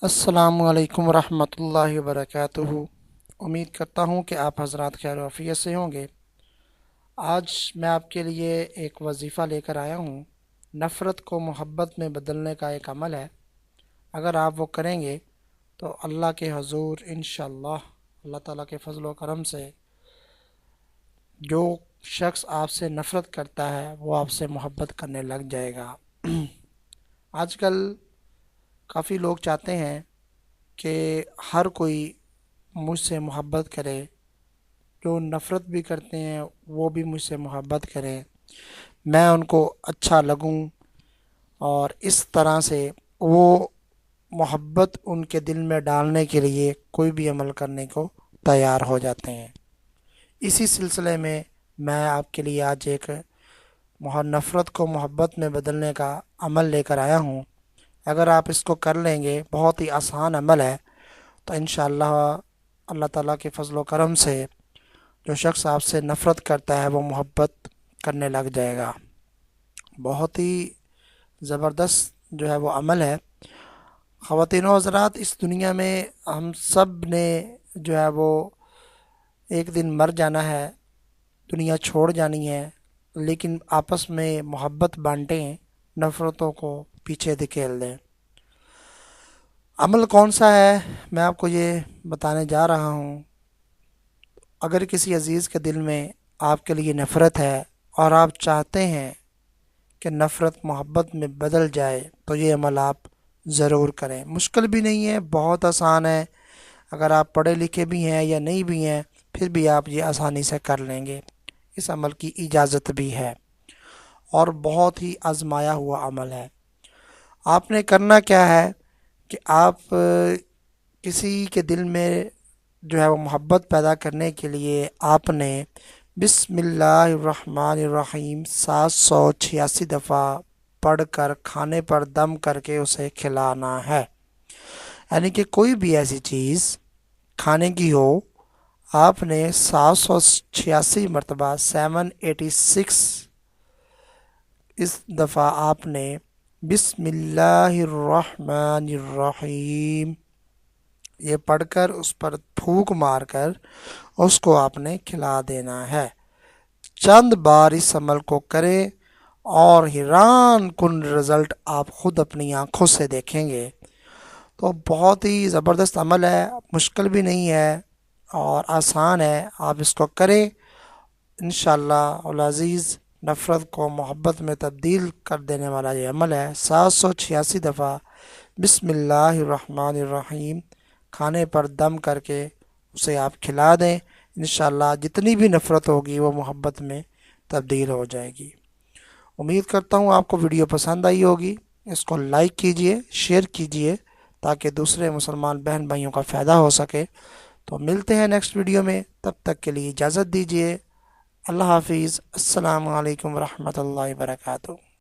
अस्सलामु अलैकुम रहमतुल्लाहि वबरकातुहू। उम्मीद करता हूँ कि आप हजरात खैर आफियत से होंगे। आज मैं आपके लिए एक वजीफ़ा लेकर आया हूँ। नफ़रत को मोहब्बत में बदलने का एक अमल है। अगर आप वो करेंगे तो अल्लाह के हजूर इंशाअल्लाह अल्लाह ताला के फजल व करम से जो शख्स आपसे नफ़रत करता है वो आपसे मोहब्बत करने लग जाएगा। आजकल काफ़ी लोग चाहते हैं कि हर कोई मुझसे मोहब्बत करे, जो नफ़रत भी करते हैं वो भी मुझसे मोहब्बत करें, मैं उनको अच्छा लगूं, और इस तरह से वो मोहब्बत उनके दिल में डालने के लिए कोई भी अमल करने को तैयार हो जाते हैं। इसी सिलसिले में मैं आपके लिए आज एक नफ़रत को मोहब्बत में बदलने का अमल लेकर आया हूँ। अगर आप इसको कर लेंगे, बहुत ही आसान अमल है, तो इंशाअल्लाह अल्लाह ताला के फजल व करम से जो शख्स आपसे नफ़रत करता है वो मोहब्बत करने लग जाएगा। बहुत ही ज़बरदस्त जो है वो अमल है। ख़वातीन व हज़रात, इस दुनिया में हम सब ने जो है वो एक दिन मर जाना है, दुनिया छोड़ जानी है, लेकिन आपस में मोहब्बत बांटें, नफ़रतों को पीछे धकेल दें। अमल कौन सा है, मैं आपको ये बताने जा रहा हूँ। अगर किसी अजीज़ के दिल में आपके लिए नफ़रत है और आप चाहते हैं कि नफ़रत मोहब्बत में बदल जाए, तो ये अमल आप ज़रूर करें। मुश्किल भी नहीं है, बहुत आसान है। अगर आप पढ़े लिखे भी हैं या नहीं भी हैं, फिर भी आप ये आसानी से कर लेंगे। इस अमल की इजाज़त भी है और बहुत ही आजमाया हुआ अमल है। आपने करना क्या है कि आप किसी के दिल में जो है वो मोहब्बत पैदा करने के लिए आपने बिस्मिल्लाहिर्रहमानिर्रहीम 786 दफ़ा पढ़कर खाने पर दम करके उसे खिलाना है। यानी कि कोई भी ऐसी चीज़ खाने की हो, आपने 786 मरतबा 786 इस दफ़ा आपने बिस्मिल्लाहिर्रहमानिर्रहीम ये पढ़कर उस पर फूंक मारकर उसको आपने खिला देना है। चंद बार इस अमल को करें और हैरान कुन रिज़ल्ट आप खुद अपनी आंखों से देखेंगे। तो बहुत ही ज़बरदस्त अमल है, मुश्किल भी नहीं है और आसान है। आप इसको करें, इंशाअल्लाह अल अज़ीज़ नफ़रत को मोहब्बत में तब्दील कर देने वाला ये अमल है। 786 दफ़ा बिस्मिल्लाहिर्रहमानिर्रहीम खाने पर दम करके उसे आप खिला दें। इंशाअल्लाह जितनी भी नफ़रत होगी वो मोहब्बत में तब्दील हो जाएगी। उम्मीद करता हूँ आपको वीडियो पसंद आई होगी। इसको लाइक कीजिए, शेयर कीजिए, ताकि दूसरे मुसलमान बहन भाइयों का फ़ायदा हो सके। तो मिलते हैं नेक्स्ट वीडियो में, तब तक के लिए इजाज़त दीजिए। अल्लाह हाफिज़। अस्सलामु अलैकुम रहमतुल्लाहि व बरकातुहू।